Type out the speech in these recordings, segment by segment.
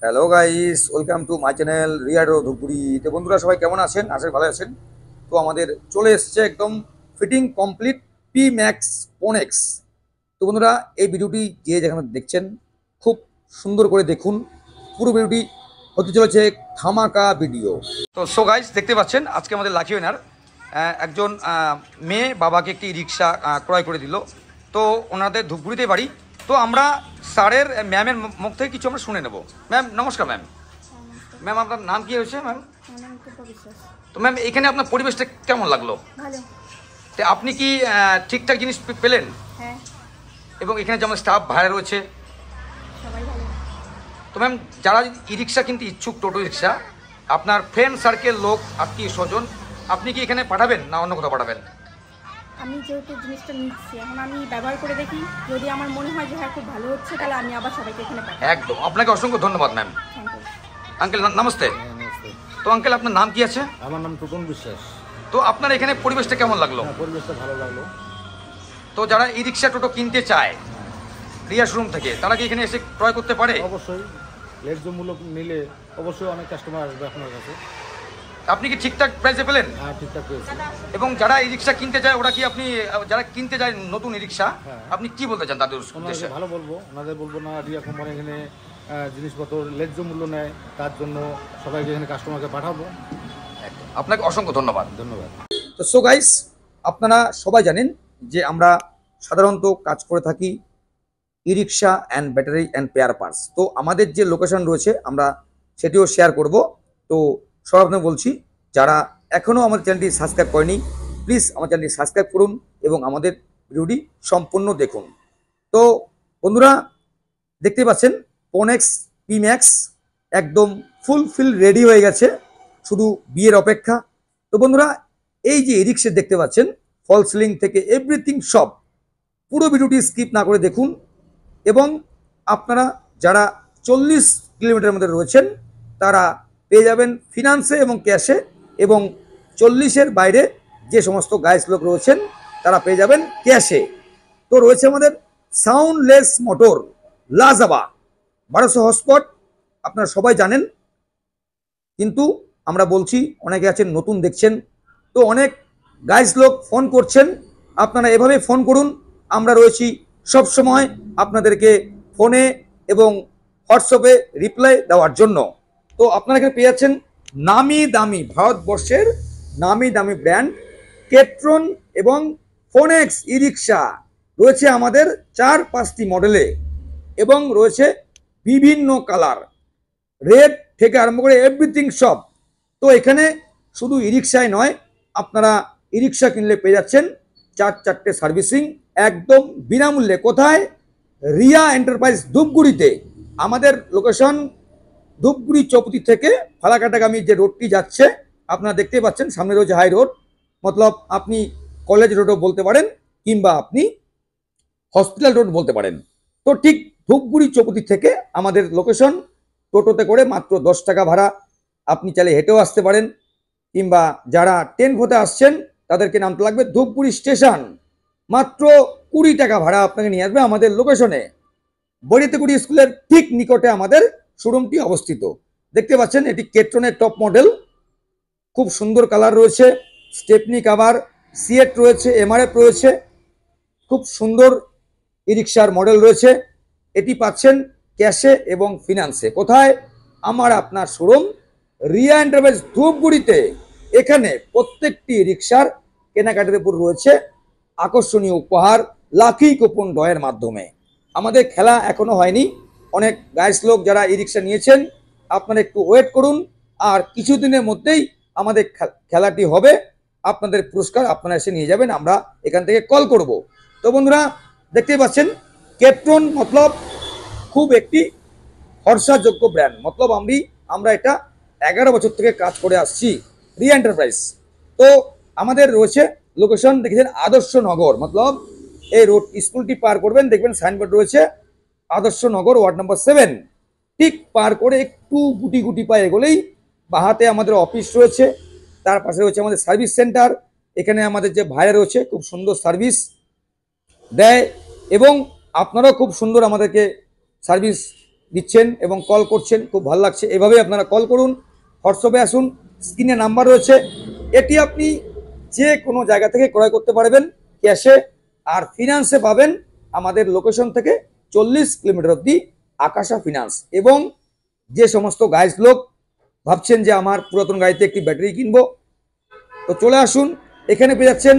Hello guys, welcome to my channel রিয়াডো ধুপগুড়ি। তো বন্ধুরা সবাই কেমন আছেন? আশা করি ভালো আছেন। তো আমাদের চলে এসছে একদম ফিটিং কমপ্লিট পি ম্যাক্স পোনেক্স। তো বন্ধুরা এই ভিডিওটি যে যেখানে দেখছেন খুব সুন্দর করে দেখুন। পুরো ভিডিওটি হতে চলেছে ধামাকা ভিডিও। তো সো গাইস দেখতে পাচ্ছেন আজকে আমাদের লাকি উইনার একজন মেয়ে বাবাকে একটি রিক্সা ক্রয় করে দিল। তো ওনাদের ধূপগুড়িতে বাড়ি। তো আমরা স্যারের ম্যামের মুখ থেকে কিছু আমরা শুনে নেব। ম্যাম নমস্কার। ম্যাম ম্যাম আপনার নাম কি হয়েছে ম্যাম? তো ম্যাম এখানে আপনার পরিবেশটা কেমন লাগলো? ভালো। তো আপনি কি ঠিকঠাক জিনিস পেলেন? হ্যাঁ, এবং এখানে যেমন স্টাফ ভাড়া রয়েছে। সবাই ভালো। তো ম্যাম যারা ই রিক্সা কিনতে ইচ্ছুক, টোটো রিক্সা, আপনার ফ্রেন্ড সার্কেল, লোক, আত্মীয় স্বজন, আপনি কি এখানে পাঠাবেন না অন্য কোথাও পাঠাবেন? আমি যেহেতু জিনিসটা নিচ্ছি, এখন আমি ব্যবহার করে দেখি, যদি আমার মনে হয় যে হ্যাঁ খুব ভালো হচ্ছে, তাহলে আমি আবার সবাইকে এখানে পাঠাবো। একদম, আপনাকে অসংখ্য ধন্যবাদ ম্যাম। Thank you. আঙ্কেল নমস্তে। হ্যাঁ, নমস্তে। তো আঙ্কেল আপনার নাম কি আছে? আমার নাম টুটন বিশ্বাস। তো আপনার এখানে পরিবেশটা কেমন লাগলো? হ্যাঁ, পরিবেশটা ভালো লাগলো। তো যারা ই রিক্সা টোটো কিনতে চায় হ্যাঁ, রিয়া শোরুম থেকে, তারা কি এখানে এসে ক্রয় করতে পারে? অবশ্যই ন্যায্যমূলক নিলে অবশ্যই অনেক কাস্টমার আসবে আপনার কাছে। আপনি কি ঠিকঠাক প্রাইসে পেলেন? হ্যাঁ, ঠিকঠাক পেয়েছি। এবং যারা ই রিক্সা কিনতে চায়, ওরা কি আপনি যারা কিনতে যায় নতুন ই রিক্সা, হ্যাঁ। আপনি কি বলতে চান তাদের ওনাদেরকে উদ্দেশ্যে? ভালো বলবো, ওনাদের বলবো না রিয়া কোম্পানি এখানে জিনিসপত্র ন্যায্য মূল্য নেয়, তার জন্য সবাইকে এখানে কাস্টমারকে পাঠাবো। একদম, আপনাকে অসংখ্য ধন্যবাদ। ধন্যবাদ। তো সো গাইস, আপনারা সবাই জানেন যে আমরা সাধারণত কাজ করে থাকি e rickshaw and battery and spare parts. তো আমাদের যে লোকেশন রয়েছে আমরা সেটিও শেয়ার করব। তো সব আপনাকে বলছি, যারা এখনও আমাদের চ্যানেলটি সাবস্ক্রাইব করেনি, প্লিজ আমার চ্যানেলটি সাবস্ক্রাইব করুন এবং আমাদের ভিডিওটি সম্পূর্ণ দেখুন। তো বন্ধুরা দেখতে পাচ্ছেন পোনেক্স পি ম্যাক্স একদম ফুলফিল রেডি হয়ে গেছে, শুধু বিয়ের অপেক্ষা। তো বন্ধুরা এই যে রিক্সা দেখতে পাচ্ছেন, ফল সিলিং থেকে এভরিথিং সব, পুরো ভিডিওটি স্কিপ না করে দেখুন। এবং আপনারা যারা 40 কিলোমিটারের মধ্যে রয়েছেন তারা পেয়ে যাবেন ফিনান্সে এবং ক্যাশে, এবং 40-এর বাইরে যে সমস্ত গাইস লোক রয়েছেন তারা পেয়ে যাবেন ক্যাশে। তো রয়েছে আমাদের সাউন্ডলেস মোটর লাজাবা 1200 হর্সপাওয়ার, আপনারা সবাই জানেন। কিন্তু আমরা বলছি, অনেকে আছেন নতুন দেখছেন, তো অনেক গাইস লোক ফোন করছেন, আপনারা এভাবে ফোন করুন। আমরা রয়েছি সব সময় আপনাদেরকে ফোনে এবং হোয়াটসঅ্যাপে রিপ্লাই দেওয়ার জন্য। তো আপনারা এখানে পেয়ে যাচ্ছেন নামি দামি, ভারতবর্ষের নামি দামি ব্র্যান্ড কেট্রন এবং ফোনেক্স ই রিক্সা রয়েছে আমাদের 4-5টি মডেলে, এবং রয়েছে বিভিন্ন কালার, রেড থেকে আরম্ভ করে এভরিথিং সব। তো এখানে শুধু ই রিক্সায় নয়, আপনারা ই রিক্সা কিনলে পেয়ে যাচ্ছেন 4-4টে সার্ভিসিং একদম বিনামূল্যে। কোথায়? রিয়া এন্টারপ্রাইজ ধূপগুড়িতে। আমাদের লোকেশন ধূপগুড়ি চৌপতি থেকে ফালাকাটাগামী যে রোডটি যাচ্ছে আপনারা দেখতেই পাচ্ছেন, সামনে রয়েছে হাই রোড, মতলব আপনি কলেজ রোডও বলতে পারেন, কিংবা আপনি হসপিটাল রোড বলতে পারেন। তো ঠিক ধূপগুড়ি চৌপতি থেকে আমাদের লোকেশন। টোটোতে করে মাত্র 10 টাকা ভাড়া, আপনি চাইলে হেঁটেও আসতে পারেন, কিংবা যারা টেম্পোতে আসছেন তাদেরকে নামতে লাগবে ধূপগুড়ি স্টেশন, মাত্র 20 টাকা ভাড়া আপনাকে নিয়ে আসবে আমাদের লোকেশনে। বড়িতেগুড়ি স্কুলের ঠিক নিকটে আমাদের শোরুমটি অবস্থিত। দেখতে পাচ্ছেন এটি কেট্রনের টপ মডেল, খুব সুন্দর কালার রয়েছে, স্টেপনি কাভার, সিএট রয়েছে, এমআরএফ রয়েছে, খুব সুন্দর ই রিক্সার মডেল রয়েছে। এটি পাচ্ছেন ক্যাশে এবং ফিনান্সে। কোথায়? আমার আপনার শোরুম রিয়া এন্টারপ্রাইজ ধূপগুড়িতে। এখানে প্রত্যেকটি রিক্সার কেনাকাটার উপর রয়েছে আকর্ষণীয় উপহার, লাকি কুপন ডয়ের মাধ্যমে। আমাদের খেলা এখনো হয়নি, অনেক গাইস লোক যারা ই রিক্সা নিয়েছেন, আপনারা একটু ওয়েট করুন, আর কিছুদিনের মধ্যেই আমাদের খেলাটি হবে। আপনাদের পুরস্কার আপনারা এসে নিয়ে যাবেন, আমরা এখান থেকে কল করব। তো বন্ধুরা দেখতেই পাচ্ছেন কেট্রন মতলব খুব একটি ভরসাযোগ্য ব্র্যান্ড, মতলব আমরা এটা 11 বছর থেকে কাজ করে আসছি রিয়া এন্টারপ্রাইজ। তো আমাদের রয়েছে লোকেশন দেখেছেন আদর্শ নগর, মতলব এই রোড স্কুলটি পার করবেন, দেখবেন সাইনবোর্ড রয়েছে আদর্শ নগর ওয়ার্ড নম্বর 7। ঠিক পার করে একটু গুটি গুটি পায়ে এগোলেই বাহাতে আমাদের অফিস রয়েছে, তার পাশে রয়েছে আমাদের সার্ভিস সেন্টার। এখানে আমাদের যে ভাইরা রয়েছে খুব সুন্দর সার্ভিস দেয়, এবং আপনারাও খুব সুন্দর আমাদেরকে সার্ভিস দিচ্ছেন এবং কল করছেন, খুব ভালো লাগছে। এভাবেই আপনারা কল করুন, হোয়াটসঅ্যাপে আসুন, স্ক্রিনে নাম্বার রয়েছে। এটি আপনি যে কোনো জায়গা থেকে ক্রয় করতে পারবেন ক্যাশে, আর ফিনান্সে পাবেন আমাদের লোকেশন থেকে 40 কিলোমিটার অব্দি আকাশা ফিনান্স। এবং যে সমস্ত গাইজ লোক ভাবছেন যে আমার পুরাতন গাড়িতে একটি ব্যাটারি কিনবো, তো চলে আসুন, এখানে পেয়ে যাচ্ছেন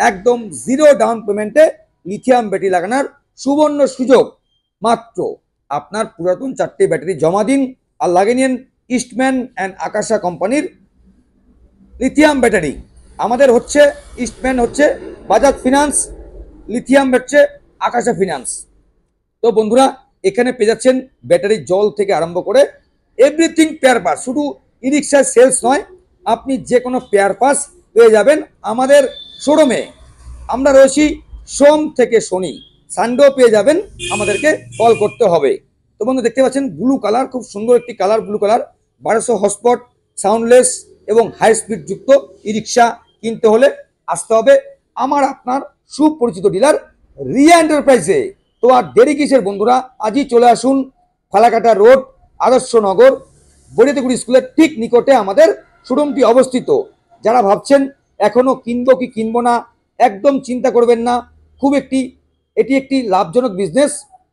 একদম জিরো ডাউন পেমেন্টে লিথিয়াম ব্যাটারি লাগানোর সুবর্ণ সুযোগ। মাত্র আপনার পুরাতন 4টে ব্যাটারি জমা দিন আর লাগিয়ে নিন ইস্টম্যান অ্যান্ড আকাশা কোম্পানির লিথিয়াম ব্যাটারি। আমাদের হচ্ছে ইস্টম্যান হচ্ছে বাজাজ ফিনান্স, লিথিয়াম হচ্ছে আকাশা ফিনান্স। তো বন্ধুরা, এখানে পেয়ে যাচ্ছেন ব্যাটারির জল থেকে আরম্ভ করে এভরিথিং পেয়ার পার্টস। শুধু ই রিক্সার সেলস নয়, আপনি যে কোনো পেয়ার পার্টস পেয়ে যাবেন আমাদের শোরুমে। আমরা রয়েছি সোম থেকে শনি, সানডেও পেয়ে যাবেন, আমাদেরকে কল করতে হবে। তো বন্ধু দেখতে পাচ্ছেন ব্লু কালার, খুব সুন্দর একটি colour blue colour, 1200 horsepower, soundless এবং হাই স্পিড যুক্ত ই রিক্সা কিনতে হলে আসতে হবে আমার আপনার সুপরিচিত ডিলার রিয়া এন্টারপ্রাইজে। তো আর দেরি কিসের বন্ধুরা, আজই চলে আসুন। ফালাকাটা রোড, আদর্শনগর, বরিয়াতেগুড়ি স্কুলের ঠিক নিকটে আমাদের শোরুমটি অবস্থিত। যারা ভাবছেন এখনো কিনবো কি কিনবো না, একদম চিন্তা করবেন না। এটি একটি লাভজনক বিজনেস।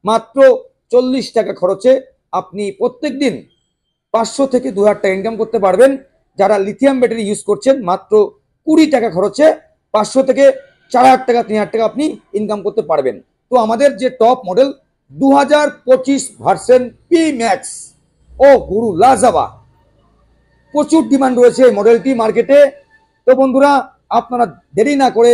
মাত্র 40 টাকা খরচে আপনি প্রত্যেক দিন 500 থেকে 2000 টাকা ইনকাম করতে পারবেন। যারা লিথিয়াম ব্যাটারি ইউজ করছেন মাত্র 20 টাকা খরচে 500 থেকে 4000 টাকা 3000 টাকা আপনি ইনকাম করতে পারবেন। তো আমাদের যে top model 2025 version P max, ও গুরু লাজাবা, প্রচুর ডিমান্ড রয়েছে এই মডেলটি মার্কেটে। তো বন্ধুরা, আপনারা দেরি না করে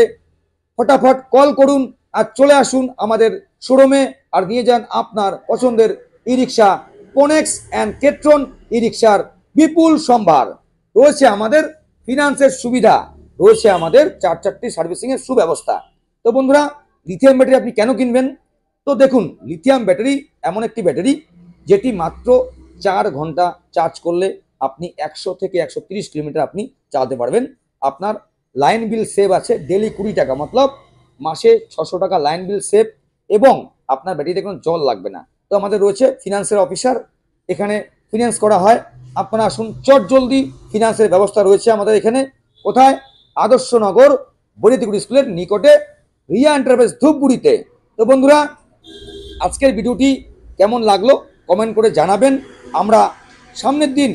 ফটাফট কল করুন আর চলে আসুন আমাদের শোরুমে, আর নিয়ে যান আপনার পছন্দের ই রিক্সা। পোনেক্স অ্যান্ড কেট্রন ই রিক্সার বিপুল সম্ভার রয়েছে, আমাদের ফিনান্সের সুবিধা রয়েছে, আমাদের 4 সার্ভিসিং এর সুব্যবস্থা। তো বন্ধুরা, লিথিয়াম ব্যাটারি আপনি কেন কিনবেন? তো দেখুন, লিথিয়াম ব্যাটারি এমন একটি ব্যাটারি যেটি মাত্র 4 ঘন্টা চার্জ করলে আপনি 100 থেকে 130 কিলোমিটার আপনি চালাতে পারবেন। আপনার লাইন বিল সেভ আছে ডেলি 20 টাকা, মতলব মাসে 600 টাকা লাইন বিল সেভ, এবং আপনার ব্যাটারিতে কোনো জল লাগবে না। তো আমাদের রয়েছে ফিনান্সের অফিসার, এখানে ফিনান্স করা হয়। আপনারা আসুন, চট জলদি ফিনান্সের ব্যবস্থা রয়েছে আমাদের এখানে। কোথায়? আদর্শনগর, বরিয়াতেগুড়ি স্কুলের নিকটে, রিয়া এন্টারপ্রাইজ, ধূপগুড়িতে। তো বন্ধুরা, আজকের ভিডিওটি কেমন লাগলো কমেন্ট করে জানাবেন। আমরা সামনের দিন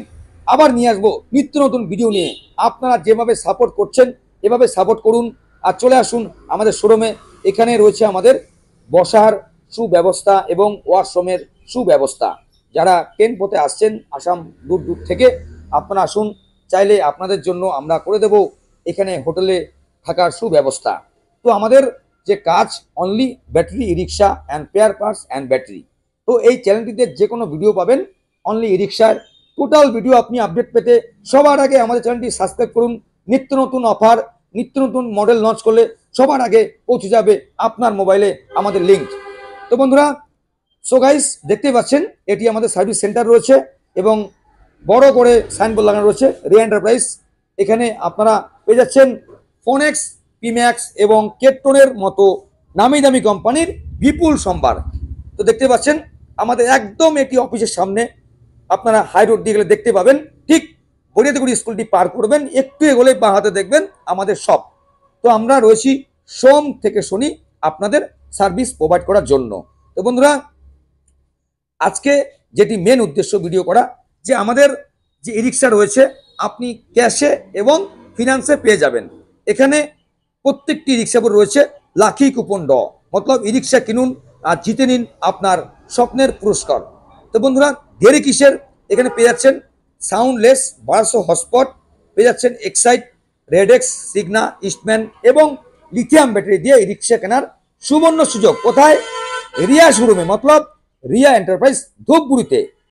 আবার নিয়ে আসবো নিত্য নতুন ভিডিও নিয়ে। আপনারা যেভাবে সাপোর্ট করছেন এভাবে সাপোর্ট করুন আর চলে আসুন আমাদের শোরুমে। এখানে রয়েছে আমাদের বসার সুব্যবস্থা এবং ওয়াশরুমের সুব্যবস্থা। যারা ট্রেন পথে আসছেন আসাম দূর দূর থেকে, আপনারা আসুন, চাইলে আপনাদের জন্য আমরা করে দেব এখানে হোটেলে থাকার সুব্যবস্থা। তো আমাদের যে কাজ only battery, E rickshaw and spare parts and battery. তো এই চ্যানেলটিতে যে কোনো ভিডিও পাবেন অনলি ই রিক্সার টোটাল ভিডিও আপনি আপডেট পেতে সবার আগে আমাদের চ্যানেলটি সাবস্ক্রাইব করুন। নিত্য নতুন অফার, নিত্য নতুন মডেল লঞ্চ করলে সবার আগে পৌঁছে যাবে আপনার মোবাইলে আমাদের লিঙ্ক। তো বন্ধুরা, সো গাইস, দেখতেই পাচ্ছেন এটি আমাদের সার্ভিস সেন্টার রয়েছে এবং বড় করে সাইনবোর্ড লাগানো রয়েছে রিয়া এন্টারপ্রাইজ। এখানে আপনারা পেয়ে যাচ্ছেন ফোনেক্স, পিম্যাক্স এবং কেট্রনের মতো নামি দামি কোম্পানির বিপুল সম্ভার। তো দেখতে পাচ্ছেন আমাদের একদম এটি অফিসের সামনে, আপনারা হাই রোড দিয়ে গেলে দেখতে পাবেন। ঠিক বরিয়াতেগুড়ি স্কুলটি পার করবেন, একটু এগোলে বাঁ হাতে দেখবেন আমাদের শপ। তো আমরা রয়েছি সোম থেকে শনি আপনাদের সার্ভিস প্রোভাইড করার জন্য। তো বন্ধুরা, আজকে যেটি মেন উদ্দেশ্য ভিডিও করা, যে আমাদের যে ই রিক্সা রয়েছে আপনি ক্যাশে এবং ফিনান্সে পেয়ে যাবেন। এখানে প্রত্যেকটি রিক্সার উপর রয়েছে লাকি কুপন ড, মতলব ই রিক্সা কিনুন আর জিতে নিন আপনার স্বপ্নের পুরস্কার। তো বন্ধুরা, দেরি কিসের, এখানে পেয়ে যাচ্ছেন সাউন্ডলেস 1200 হর্সপাওয়ার, পেয়ে যাচ্ছেন এক্সাইট, রেডেক্স, সিগনা, ইস্টম্যান এবং লিথিয়াম ব্যাটারি দিয়ে ই রিক্সা কেনার সুবর্ণ সুযোগ। কোথায়? রিয়া শোরুমে, মতলব রিয়া এন্টারপ্রাইজ, ধূপগুড়িতে।